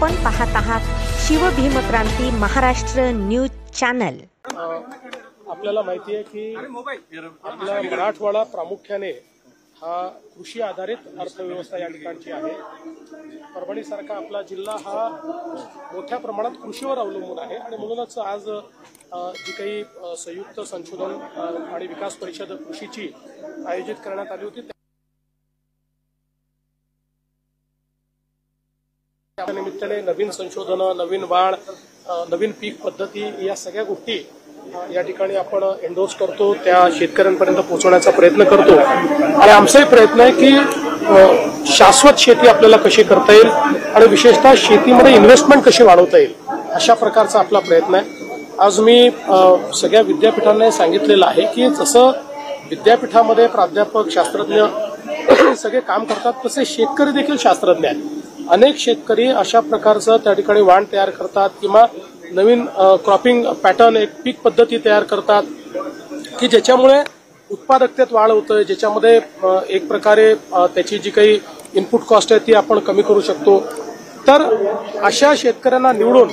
आपण पाहत आहात शिवभीमक्रांती महाराष्ट्र न्यूज चॅनल। आपल्याला माहिती आहे की आपला मराठवाडा प्रामुख्याने हा कृषी आधारित अर्थव्यवस्था या ठिकाणची आहे। परभणी सारखा आपला जिल्हा हा मोठ्या प्रमाणात कृषीवर अवलंबून आहे आणि म्हणूनच आज जी काही संयुक्त संशोधन आणि विकास परिषद कृषीची आयोजित करण्यात आली होती त्या निमित्ताने नवीन संशोधन, नवीन वाढ, नवीन पीक पद्धती या सगळ्या गोष्टी या ठिकाणी आपण एंडोर्स करतो, त्या शेतकऱ्यांपर्यंत पोहोचवण्याचा प्रयत्न करतो आणि आमचाही प्रयत्न आहे की शाश्वत शेती आपल्याला कशी करता येईल आणि विशेषतः शेतीमध्ये इन्व्हेस्टमेंट कशी वाढवता येईल अशा प्रकारचा आपला प्रयत्न आहे। आज मी सगळ्या विद्यापीठांना सांगितलेलं आहे की जसं विद्यापीठामध्ये प्राध्यापक, शास्त्रज्ञ सगळे काम करतात तसे शेतकरी देखील शास्त्रज्ञ आहेत। अनेक शेतकरी अशा प्रकारचं त्या ठिकाणी वाण तयार करतात किंवा नवीन क्रॉपिंग पॅटर्न, एक पीक पद्धती तयार करतात की ज्याच्यामुळे उत्पादकतेत वाढ होते, ज्याच्यामध्ये एक प्रकारे त्याची जी काही इनपुट कॉस्ट आहे ती आपण कमी करू शकतो। तर अशा शेतकऱ्यांना निवडून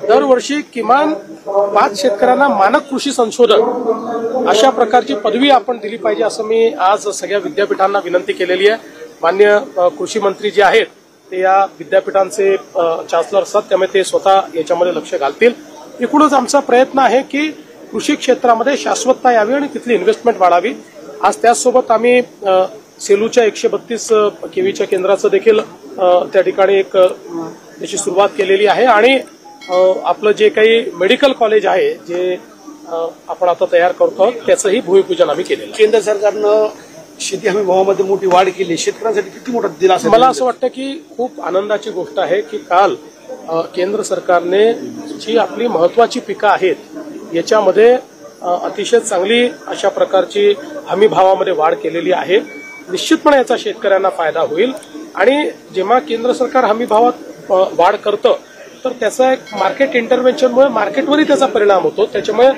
दरवर्षी किमान 5 शेतकऱ्यांना मानक कृषी संशोधक अशा प्रकारची पदवी आपण दिली पाहिजे असं मी आज सगळ्या विद्यापीठांना विनंती केलेली आहे। माननीय कृषी मंत्री जे आहेत ते या विद्यापीठांचे चान्सलर असतात, त्यामुळे ते स्वतः याच्यामध्ये लक्ष घालतील। एकूणच आमचा प्रयत्न आहे की कृषी क्षेत्रामध्ये शाश्वतता यावी आणि तिथली इन्व्हेस्टमेंट वाढावी। आज त्याचसोबत आम्ही सेलूच्या 132 केव्हीच्या केंद्राचं देखील त्या ठिकाणी एक त्याची सुरुवात केलेली आहे आणि आपलं जे काही मेडिकल कॉलेज आहे जे आपण आता तयार करतो त्याचंही भूमिपूजन आम्ही केलेलं। केंद्र सरकारनं शेती हमी भावामध्ये मोठी वाढ केली, शेतकऱ्यांसाठी किती मोठा दिलासा? मला असं वाटतं की खूप आनंदाची गोष्ट आहे की काल केंद्र सरकारने जी आपली महत्वाची पिकं आहेत याच्यामध्ये अतिशय चांगली अशा प्रकारची हमी भावामध्ये वाढ केलेली आहे। निश्चितपणे याचा शेतकऱ्यांना फायदा होईल आणि जेव्हा केंद्र सरकार हमी भावात वाढ करतं तर त्याचा एक मार्केट इंटरव्हेन्शनमुळे मार्केटवरही त्याचा परिणाम होतो, त्याच्यामुळे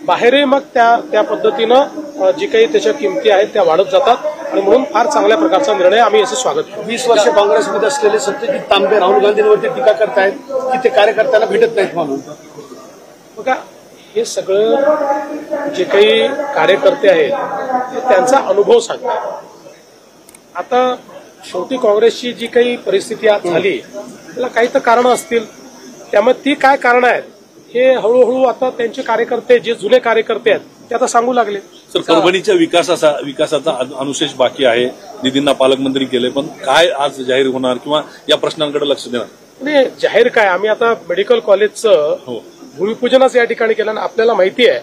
बाहेरही मग त्या पद्धतीनं जी काही त्याच्या किमती आहेत त्या वाढत जातात आणि म्हणून फार चांगल्या प्रकारचा निर्णय आम्ही याचं स्वागत करतो। 20 वर्ष काँग्रेसमध्ये असलेले सत्यजित तांबे राहुल गांधींवरती टीका करतायत की ते कार्यकर्त्यांना भेटत नाहीत म्हणून। बघा, हे सगळं जे काही कार्यकर्ते आहेत ते त्यांचा अनुभव सांगतात। आता शेवटी काँग्रेसची जी काही परिस्थिती आज झाली त्याला काही तर कारणं असतील, त्यामुळे ती काय कारणं आहेत हे हळूहळू आता त्यांचे कार्यकर्ते, जे जुने कार्यकर्ते आहेत ते आता सांगू लागले। सर, परभणीच्या विकासाचा अनुशेष बाकी आहे, निधींना पालकमंत्री केले, पण काय आज जाहीर होणार किंवा या प्रश्नांकडे लक्ष देणार? नाही, जाहीर काय, आम्ही आता मेडिकल कॉलेजचं भूमिपूजनच या ठिकाणी केलं आणि आपल्याला माहिती आहे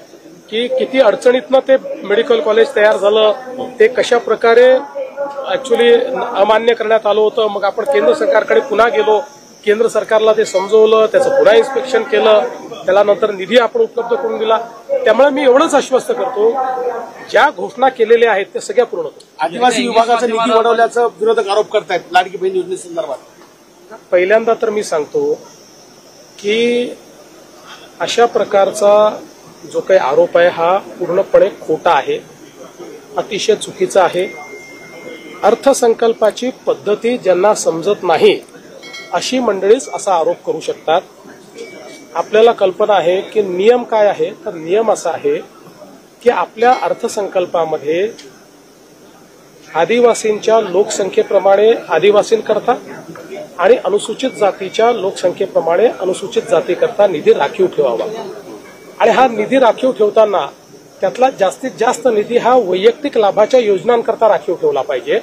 की किती अडचणीतनं ते मेडिकल कॉलेज तयार झालं, ते कशा प्रकारे ऍक्च्युली अमान्य करण्यात आलं होतं। मग आपण केंद्र सरकारकडे पुन्हा गेलो, केंद्र सरकारला ते समजवलं, त्याचं पुन्हा इन्स्पेक्शन केलं, त्याला नंतर निधी आपण उपलब्ध करून दिला। त्यामुळे मी एवढंच आश्वस्त करतो, ज्या घोषणा केलेल्या आहेत त्या सगळ्या पूर्ण होतात। आदिवासी विभागाचा निधी वाढवल्याचा विरोधक आरोप करतायत लाडकी बहीण योजनेसंदर्भात। पहिल्यांदा तर मी सांगतो की अशा प्रकारचा जो काही आरोप आहे हा पूर्णपणे खोटा आहे, अतिशय चुकीचा आहे। अर्थसंकल्पाची पद्धती ज्यांना समजत नाही अशी मंडळीच असा आरोप करू शकतात। आपल्याला कल्पना आहे की नियम काय आहे, तर नियम असा आहे की आपल्या अर्थसंकल्पामध्ये आदिवासींच्या लोकसंख्येप्रमाणे आदिवासींकरता आणि अनुसूचित जातीच्या लोकसंख्येप्रमाणे अनुसूचित जातीकरता निधी राखीव ठेवावा आणि हा निधी राखीव ठेवताना त्यातला जास्तीत जास्त निधी हा वैयक्तिक लाभाच्या योजनांकरता राखीव ठेवला पाहिजे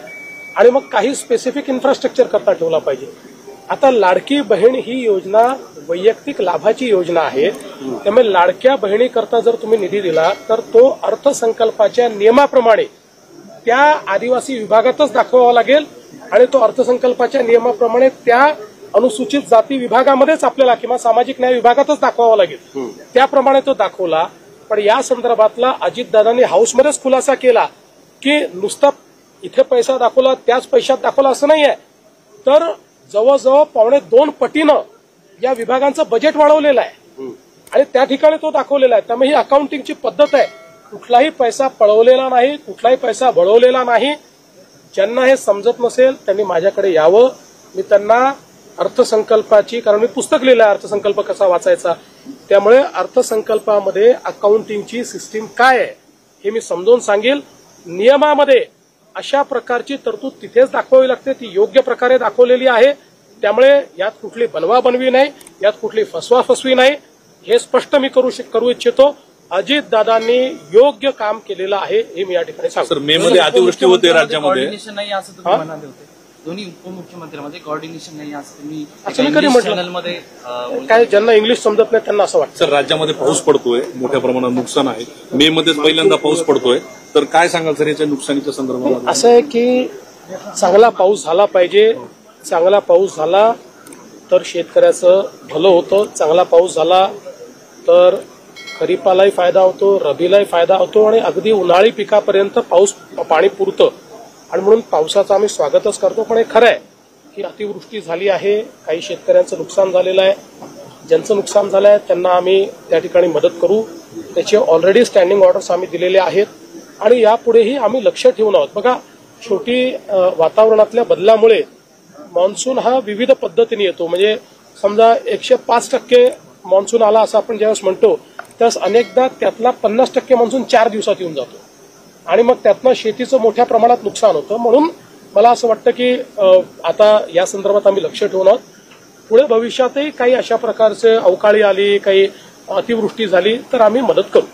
आणि मग काही स्पेसिफिक इन्फ्रास्ट्रक्चर करता ठेवला पाहिजे। आता लाडकी बहीण ही योजना वैयक्तिक लाभाची योजना आहे, त्यामुळे लाडक्या बहिणीकरता जर तुम्ही निधी दिला तर तो अर्थसंकल्पाच्या नियमाप्रमाणे त्या आदिवासी विभागातच दाखवावा लागेल आणि तो अर्थसंकल्पाच्या नियमाप्रमाणे त्या अनुसूचित जाती विभागामध्येच आपल्याला किंवा सामाजिक न्याय विभागातच दाखवावा लागेल, त्याप्रमाणे तो दाखवला। पण या संदर्भातला अजितदादांनी हाऊसमध्येच खुलासा केला की नुसता इथे पैसा दाखवला त्याच पैशात दाखवला असं नाही आहे, तर जवळजवळ 2.25 पटीनं या विभागांचं बजेट वाढवलेलं आहे आणि त्या ठिकाणी तो दाखवलेला आहे। त्यामुळे ही अकाउंटिंगची पद्धत आहे, कुठलाही पैसा पळवलेला नाही, कुठलाही पैसा वळवलेला नाही। ज्यांना हे समजत नसेल त्यांनी माझ्याकडे यावं, मी त्यांना अर्थसंकल्पाची, कारण मी पुस्तक लिहिलं आहे अर्थसंकल्प कसा वाचायचा, त्यामुळे अर्थसंकल्पामध्ये अकाउंटिंगची सिस्टीम काय आहे हे मी समजावून सांगेल. नियमामध्ये अशा प्रकारची तरतूद तिथेच दाखवावी लागते, ती योग्य प्रकारे दाखवलेली आहे. त्यामुळे यात कुठली बनवाबनवी नाही, यात कुठली फसवाफसवी नाही, हे स्पष्ट मी करू इच्छितो. अजितदादांनी योग्य काम केलेलं आहे हे मी या ठिकाणी सांगतो. सर, मे मध्ये अतिवृष्टी होते राज्यामध्ये, कोऑर्डिनेशन नाही असं तुम्ही म्हणाले होते. दोन्ही उपमुख्यमंत्र्यांमध्ये कोऑर्डिनेशन नाही असं तुम्ही असं मी कधी म्हटलं? चॅनलमध्ये काय ज्यांना इंग्लिश समजत नाही त्यांना असं वाटतं. सर, राज्यामध्ये पाऊस पडतोय, मोठ्या प्रमाणात नुकसान आहे, मे मध्येच पहिल्यांदा पाऊस पडतोय, तर काय सांगाल सर याच्या नुकसानीच्या संदर्भात? असं आहे की चांगला पाऊस झाला पाहिजे. चांगला पाऊस झाला तर शेतकऱ्याचं भलं होतं. चांगला पाऊस झाला तर खरीपालाही फायदा होतो, रबीलाही फायदा होतो आणि अगदी उन्हाळी पिकापर्यंत पाणी पुरतं. आणि म्हणून पावसाचं आम्ही स्वागतच करतो. पण हे खरं आहे की अतिवृष्टी झाली आहे, काही शेतकऱ्यांचं नुकसान झालेलं आहे. ज्यांचं नुकसान झालं आहे त्यांना आम्ही त्या ठिकाणी मदत करू. त्याचे ऑलरेडी स्टँडिंग ऑर्डर्स आम्ही दिलेले आहेत आणि यापुढेही आम्ही लक्ष ठेवून आहोत. बघा, शेवटी वातावरणातल्या बदलामुळे मान्सून हा विविध पद्धतीने येतो. म्हणजे समजा 105% मान्सून आला असं आपण ज्यावेळेस म्हणतो, त्यावेळेस अनेकदा त्यातला 50% मान्सून 4 दिवसात येऊन जातो आणि मग त्यातनं शेतीचं मोठ्या प्रमाणात नुकसान होतं. म्हणून मला असं वाटतं की आता या संदर्भात आम्ही लक्ष ठेवून आहोत. पुढे भविष्यातही काही अशा प्रकारचे अवकाळी आली, काही अतिवृष्टी झाली तर आम्ही मदत करू.